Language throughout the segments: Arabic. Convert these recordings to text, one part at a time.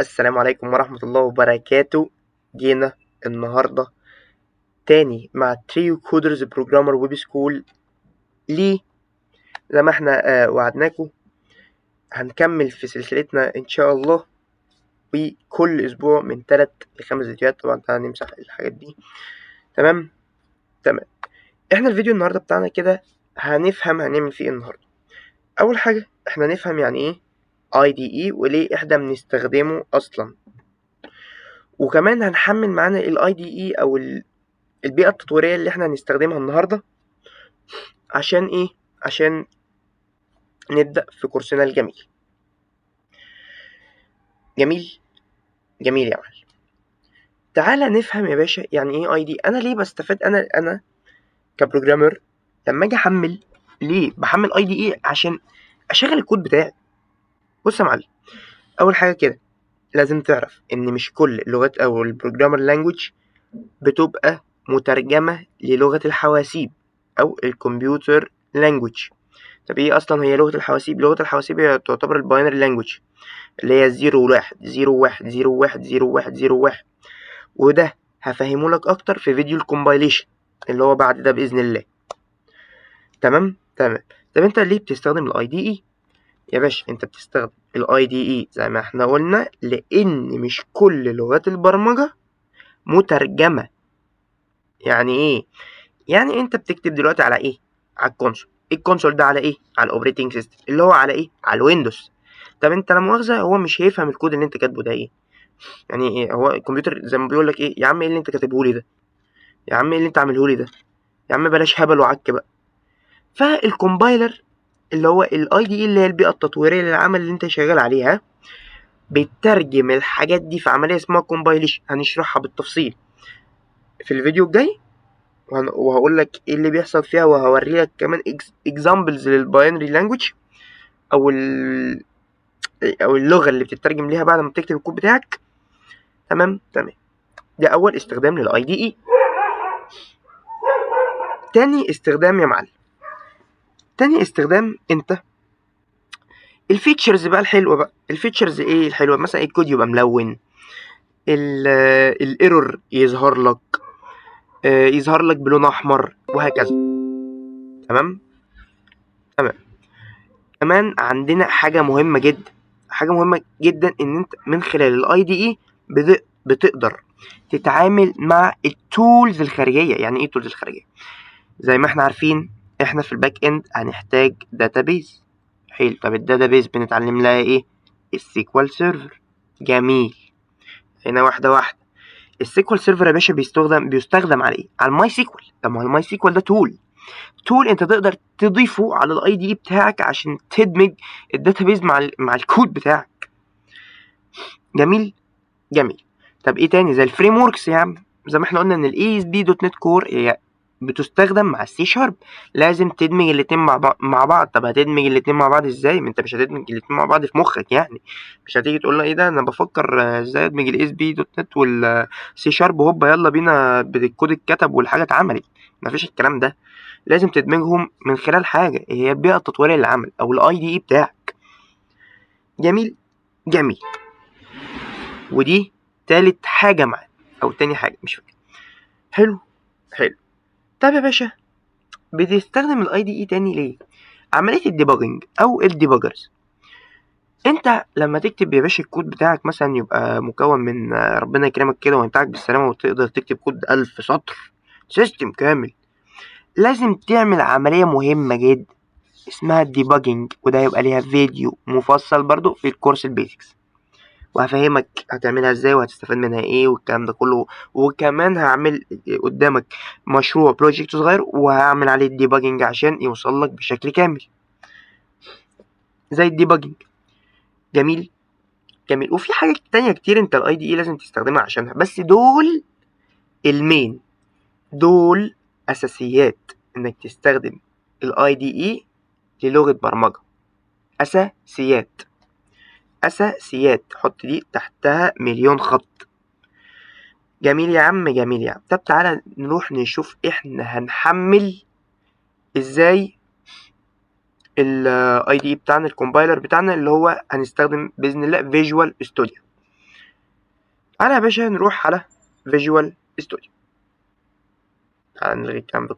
السلام عليكم ورحمة الله وبركاته. جينا النهاردة تاني مع تريو كودرز بروجرامر ويب سكول. ليه؟ زي ما احنا وعدناكم هنكمل في سلسلتنا ان شاء الله، وكل اسبوع من 3 ل5 فيديوهات. طبعا هنمسح الحاجات دي. تمام. احنا الفيديو النهاردة بتاعنا كده هنفهم هنعمل فيه النهاردة. اول حاجة احنا نفهم يعني ايه IDE وليه احنا بنستخدمه اصلا، وكمان هنحمل معانا ال IDE او البيئة التطويرية اللي احنا هنستخدمها النهاردة. عشان ايه؟ عشان نبدأ في كورسنا الجميل. جميل جميل يا معلم. تعالى نفهم يا باشا يعني ايه اي دي. انا ليه بستفاد انا كبروجرامر لما اجي احمل؟ ليه بحمل اي دي ايه؟ عشان اشغل الكود بتاعي. بص يا معلم، اول حاجة كده لازم تعرف ان مش كل اللغات او البروجرامر لانجوج بتبقى مترجمة للغة الحواسيب او الكمبيوتر لانجوج. طب ايه اصلا هي لغة الحواسيب؟ لغة الحواسيب هي تعتبر الباينري لانجوج، اللي هي 0 و1 0 1 0 1 0 1 0 1. وده هفهمه لك اكتر في فيديو الكومبايليشن اللي هو بعد ده باذن الله. تمام. طب انت ليه بتستخدم الاي دي اي يا باشا؟ انت بتستخدم الاي دي اي زي ما احنا قلنا لان مش كل لغات البرمجه مترجمه. يعني ايه؟ يعني انت بتكتب دلوقتي على ايه؟ على الكونسول. الكونسول ده على ايه؟ على الاوبريتنج سيستم اللي هو على ايه؟ على الويندوز. طب انت لا مؤاخذه هو مش هيفهم الكود اللي انت كاتبه ده ايه. يعني ايه؟ هو الكمبيوتر زي ما بيقول لك ايه يا عم؟ ايه اللي انت كاتبه لي ده؟ يا عم ايه اللي انت عامله لي ده؟ يا عم بلاش هبل وعك بقى. فالكومبايلر اللي هو الاي دي اي اللي هي البيئه التطويريه للعمل اللي انت شغال عليها بتترجم الحاجات دي في عمليه اسمها كومبايليشن، هنشرحها بالتفصيل في الفيديو الجاي. وهقول لك ايه اللي بيحصل فيها، وهوري لك كمان اكزامبلز للباينري لانجوج او او اللغه اللي بتترجم ليها بعد ما تكتب الكود بتاعك. تمام. ده اول استخدام للاي دي اي. تاني استخدام يا معلم، تاني استخدام انت الفيتشرز بقى الحلوه. بقى الفيتشرز ايه الحلوه؟ مثلا الكود يبقى ملون، الايرور يظهر لك، يظهر لك بلون احمر وهكذا. تمام. كمان عندنا حاجه مهمه جدا، حاجه مهمه جدا، ان انت من خلال الاي دي اي بتقدر تتعامل مع التولز الخارجيه. يعني ايه التولز الخارجيه؟ زي ما احنا عارفين احنا في الباك اند هنحتاج داتابيز. حلو. طب الداتابيز بنتعلم لها ايه؟ السيكوال سيرفر. جميل. هنا واحده السيكوال سيرفر يا باشا بيستخدم على ايه؟ على الماي سيكوال. طب ما الماي سيكوال ده تول انت تقدر تضيفه على الاي دي اي بتاعك عشان تدمج الداتابيز مع الكود بتاعك. جميل. طب ايه تاني؟ زي الفريم وركس يا عم. زي ما احنا قلنا ان الاي اس بي دوت نت كور هي بتستخدم مع السي شارب. لازم تدمج الاتنين مع بعض. طب هتدمج الاتنين مع بعض ازاي؟ ما انت مش هتدمج الاتنين مع بعض في مخك. يعني مش هتيجي تقول له ايه ده انا بفكر ازاي ادمج الاس بي دوت نت والسي شارب هوبا يلا بينا الكود اتكتب والحاجه اتعملت. مفيش الكلام ده. لازم تدمجهم من خلال حاجه هي البيئه التطويريه للعمل او الاي دي اي بتاعك. جميل. ودي تالت حاجه معانا او تاني حاجه، مش فاكر. حلو. طب يا باشا بتستخدم الاي دي اي تاني ليه؟ عمليه الديباجنج او الديباجرز. انت لما تكتب يا باشا الكود بتاعك مثلا يبقى مكون من ربنا يكرمك كده وينتهك بالسلامه وتقدر تكتب كود 1000 سطر سيستم كامل، لازم تعمل عمليه مهمه جدا اسمها الديباجنج. وده هيبقى ليها فيديو مفصل برضو في الكورس البيزكس، وهفهمك هتعملها ازاي وهتستفاد منها ايه والكلام ده كله. وكمان هعمل قدامك مشروع بروجكت صغير وهعمل عليه الديباجنج عشان يوصل لك بشكل كامل زي الديباجنج. جميل. وفي حاجات تانية كتير انت الاي دي اي لازم تستخدمها عشانها، بس دول المين، دول اساسيات انك تستخدم الاي دي اي للغة برمجة. اساسيات حط دي تحتها مليون خط. جميل يا عم. طب تعالى نروح نشوف احنا هنحمل ازاي الاي دي بتاعنا، الكومبايلر بتاعنا اللي هو هنستخدم باذن الله فيجوال ستوديو. تعالى يا باشا نروح على فيجوال ستوديو. تعالى نلغي الكلام ده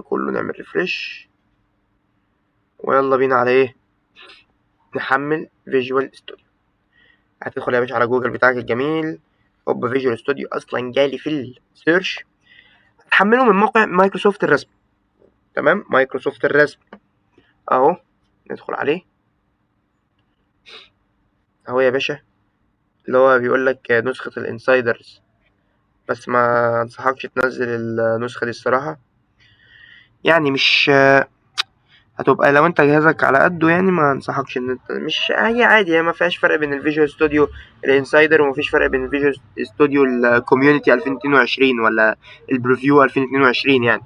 كله، نعمل ريفرش، ويلا بينا على ايه، نحمل فيجوال ستوديو. هتدخل يا باشا على جوجل بتاعك الجميل، هوب فيجوال ستوديو اصلا جالي في السيرش. هتحمله من موقع مايكروسوفت الرسمي. تمام، مايكروسوفت الرسمي اهو، ندخل عليه اهو يا باشا، اللي هو بيقول لك نسخة الانسايدرز، بس ما انصحكش تنزل النسخة دي الصراحة، يعني مش هتبقى لو انت جهازك على قده، يعني ما انصحكش ان انت، مش هي عادي، هي ما فيهاش فرق بين الفيجوال ستوديو الانسايدر، وما فيش فرق بين الفيجوال ستوديو الكوميونتي 2022 ولا البريفيو 2022، يعني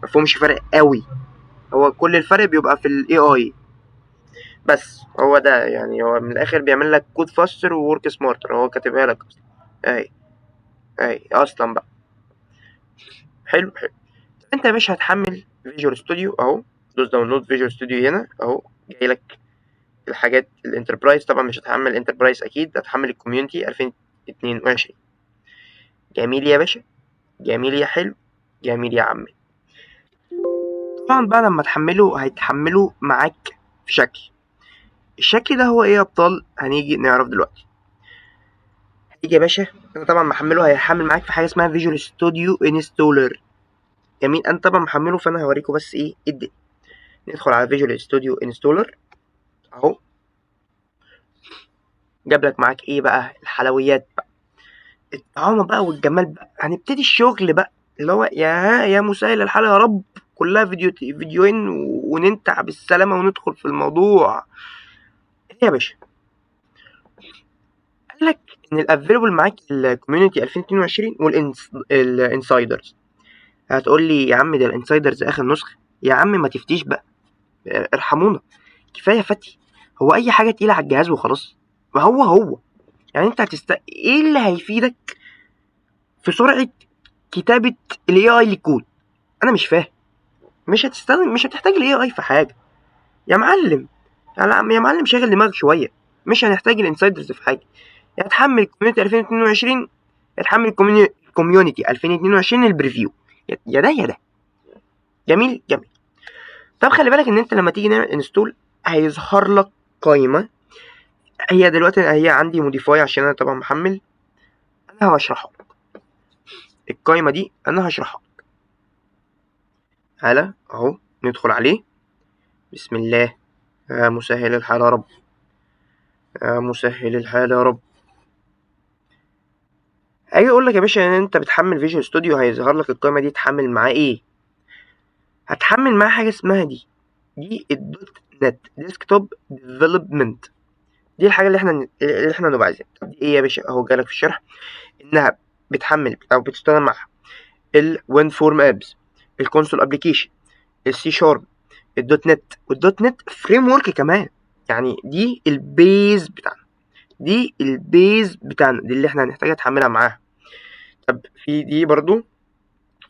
ما فيهمش فرق قوي. هو كل الفرق بيبقى في الاي اي بس، هو ده يعني، هو من الاخر بيعمل لك كود فاستر وورك سمارتر، هو كاتبها لك اصلا اهي، اصلا بقى. حلو حلو. انت يا باشا هتحمل فيجوال ستوديو اهو، دوس داونلود فيجوال ستوديو هنا اهو، جاي لك الحاجات الانتربرايز. طبعا مش هتحمل انتربرايز، اكيد هتحمل الكوميونتي 2022. جميل يا باشا، جميل يا حلو، جميل يا عمي. طبعا بقى لما تحمله هيتحمله معاك في شكل، الشكل ده هو ايه يا ابطال، هنيجي نعرف دلوقتي. هتيجي يا باشا، انا طبعا محمله، هيحمل معاك في حاجه اسمها فيجوال ستوديو انستولر. جميل، انا طبعا محمله، فانا هوريكم بس ايه الدنيا. ندخل على فيجوال ستوديو انستولر اهو، جاب لك معاك ايه بقى الحلويات بقى، الطعام بقى والجمال بقى، هنبتدي الشغل بقى، اللي هو يا مسهل الحال يا رب، كلها فيديوين وننتع بالسلامة وندخل في الموضوع. ايه يا باشا، قال لك ان الافيلبل معاك الكوميونتي 2022 والانسايدرز. هتقول لي يا عم ده الانسايدرز اخر نسخة، يا عم ما تفتيش بقى، ارحمونا، كفاية فتي، هو اي حاجة تقيلة على الجهاز وخلاص، ما هو يعني انت ايه اللي هيفيدك في سرعة كتابة الاي اي للكود؟ انا مش فاهم، مش هتحتاج الاي اي في حاجه يا معلم، يا معلم شغل دماغك شويه، مش هنحتاج الانسايدرز في حاجه. يا تحمل الكوميونتي 2022، يا تحمل الكوميونتي 2022 البريفيو، يا ده يا ده. جميل جميل. طب خلي بالك ان انت لما تيجي نعمل انستول هيظهر لك قائمه، هي دلوقتي هي عندي موديفاي عشان انا طبعا محمل، انا هشرحها لك، القائمه دي انا هشرحها لك. تعالى اهو ندخل عليه، بسم الله، يا مسهل الحال يا رب، يا مسهل الحال يا رب. هاجي اقول لك يا باشا ان انت بتحمل فيجوال ستوديو، هيظهر لك القائمه دي تحمل معاه ايه. هتحمل معاه حاجه اسمها دي الدوت نت ديسكتوب ديفلوبمنت، دي الحاجه اللي احنا نبقى عايزينها. طب دي ايه يا باشا، اهو جالك في الشرح انها بتحمل او بتستخدم مع الوين فورم ابس، الكونسول ابلكيشن، السي شارب، الدوت نت، والدوت نت فريم ورك كمان، يعني دي البيز بتاعنا، دي اللي احنا هنحتاجها تحملها معاها. طب في دي برضو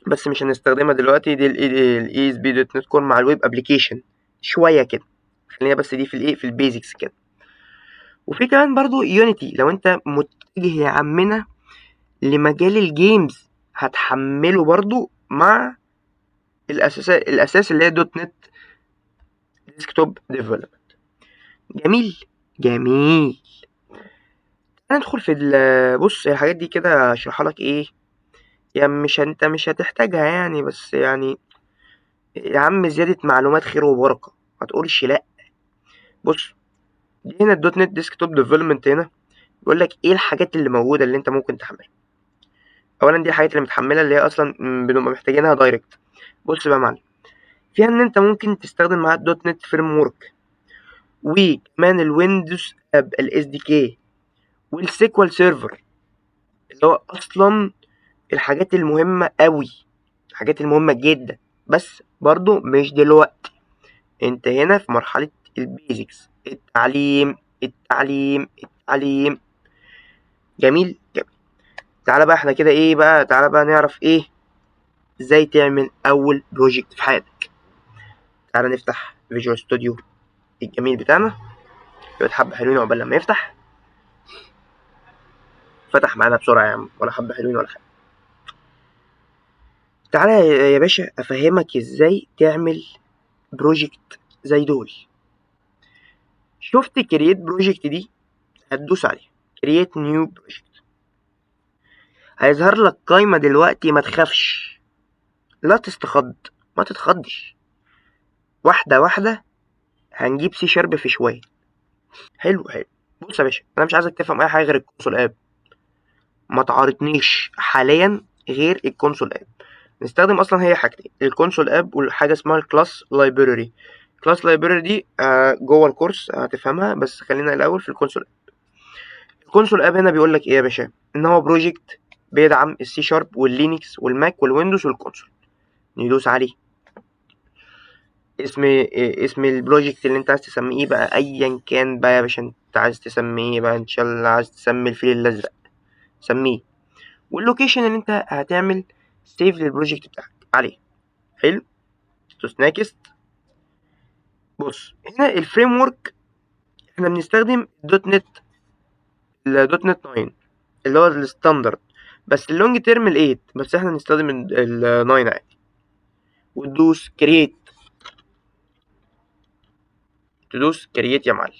بس مش هنستخدمها دلوقتي، دي الاي اس بي دوت نت كور مع الويب ابلكيشن شويه كده، خلينا بس دي في الايه، في البيزكس كده. وفي كمان برضو يونيتي، لو انت متجه يا عمنا لمجال الجيمز هتحمله برضو مع الاساس اللي هي دوت نت ديسكتوب ديفلوبمنت. جميل جميل. هندخل في بص الحاجات دي كده هشرحها لك ايه، يعني انت مش هتحتاجها يعني، بس يعني يا عم زيادة معلومات خير وبركة، ما تقولش لا. بص، دي هنا الدوت نت ديسكتوب ديفلوبمنت، هنا بيقول لك ايه الحاجات اللي موجودة اللي انت ممكن تحملها. اولا دي الحاجات اللي متحملة اللي هي اصلا بنبقى محتاجينها دايركت. بص بقى يا معلم، فيها ان انت ممكن تستخدم معاها الدوت نت فريم ورك، وكمان الويندوز اب الاس دي كي، والسيكوال سيرفر، اللي هو اصلا الحاجات المهمة قوي، الحاجات المهمة جدا، بس برضو مش دلوقتي، انت هنا في مرحلة البيزكس، التعليم. جميل جميل. تعالى بقى احنا كده ايه بقى، تعالى بقى نعرف ايه ازاي تعمل اول بروجكت في حياتك. تعالى نفتح فيجوال ستوديو الجميل بتاعنا، يقعد حبة حلوين عقبال لما يفتح. فتح معانا بسرعة يا عم، ولا حبة حلوين ولا حاجة. تعالى يا باشا افهمك ازاي تعمل بروجكت زي دول. شفت كرييت بروجكت دي؟ هتدوس عليها كرييت نيو بروجكت، هيظهر لك قايمة دلوقتي. ما تخافش، لا تستخض، ما تتخضش، واحدة واحدة هنجيب سي شارب في شوية. حلو. بص يا باشا، انا مش عايزك تفهم اي حاجة غير الكونسول اب، ما تعارضنيش حاليا غير الكونسول اب. نستخدم اصلا هي حاجتين، الكونسول اب والحاجة اسمها الكلاس لايبراري. الكلاس لايبراري دي جوه الكورس هتفهمها، بس خلينا الاول في الكونسول اب. الكونسول اب هنا بيقول لك ايه يا باشا؟ ان هو بروجكت بيدعم السي شارب واللينكس والماك والويندوز والكونسول. ندوس عليه. اسم البروجكت اللي انت عايز تسميه ايه بقى، ايا كان بقى يا باشا، انت عايز تسميه ايه بقى؟ ان شاء الله عايز تسمي الفيل الازرق سميه، واللوكيشن اللي انت هتعمل سيف للبروجكت بتاعك عليه. حلو. دوس نيكست. بص هنا الفريم ورك احنا بنستخدم دوت نت، الدوت نت 9 اللي هو الستاندرد، بس اللونج تيرم ال8، بس احنا نستخدم ال9 عادي. وتدوس كرييت، تدوس كرييت يا معلم.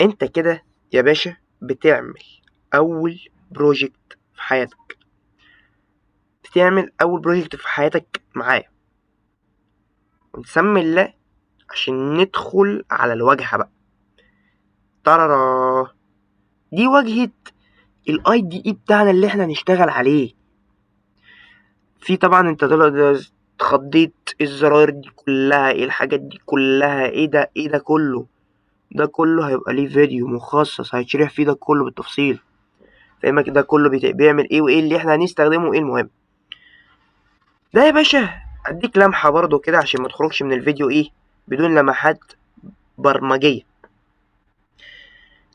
انت كده يا باشا بتعمل اول بروجكت في حياتك، معايا، ونسمي الله عشان ندخل على الواجهة بقى. ترارا، دي واجهة الاي دي اي بتاعنا اللي احنا هنشتغل عليه. في طبعا انت اتخضيت، الزراير دي كلها، ايه الحاجات دي كلها، ايه ده كله؟ ده كله هيبقى ليه فيديو مخصص هيتشرح فيه ده كله بالتفصيل، فاهمك؟ ده كله بيعمل ايه، وايه اللي احنا هنستخدمه، وايه المهم. ده يا باشا اديك لمحة برضو كده عشان ما تخرجش من الفيديو ايه بدون لمحات برمجية.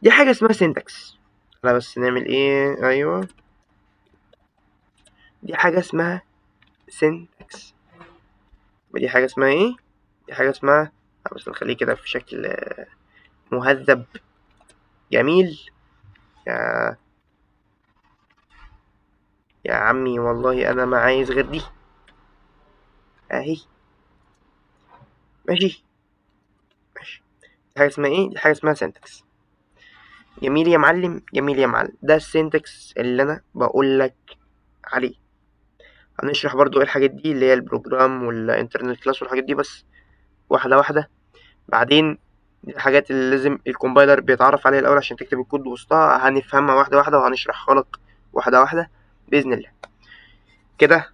دي حاجة اسمها سينتاكس. لا بس نعمل ايه، ايوه، دي حاجة اسمها سينتاكس. دي حاجة اسمها ايه؟ دي حاجة اسمها، بس نخليه كده في شكل مهذب جميل. يا يا عمي والله انا ما عايز غير دي اهي. ماشي. دي حاجة اسمها ايه؟ دي حاجة اسمها سينتاكس. جميل يا معلم، جميل يا معلم. ده السينتاكس اللي انا بقول لك عليه. هنشرح برضو ايه الحاجات دي اللي هي البروجرام والانترنال كلاس والحاجات دي، بس واحدة واحدة. بعدين دي الحاجات اللي لازم الكومبايلر بيتعرف عليها الاول عشان تكتب الكود وسطها، هنفهمها واحدة واحدة وهنشرحها لك واحدة واحدة بإذن الله. كده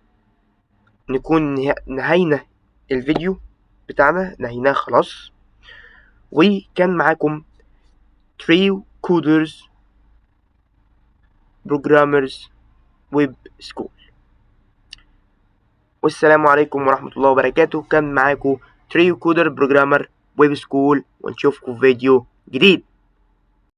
نكون نهينا الفيديو بتاعنا، نهيناه خلاص. وكان معاكم تريو كودرز بروجرامرز ويب سكول، والسلام عليكم ورحمة الله وبركاته. كان معاكم تريو كودر بروجرامر ويب سكول، ونشوفكم في فيديو جديد.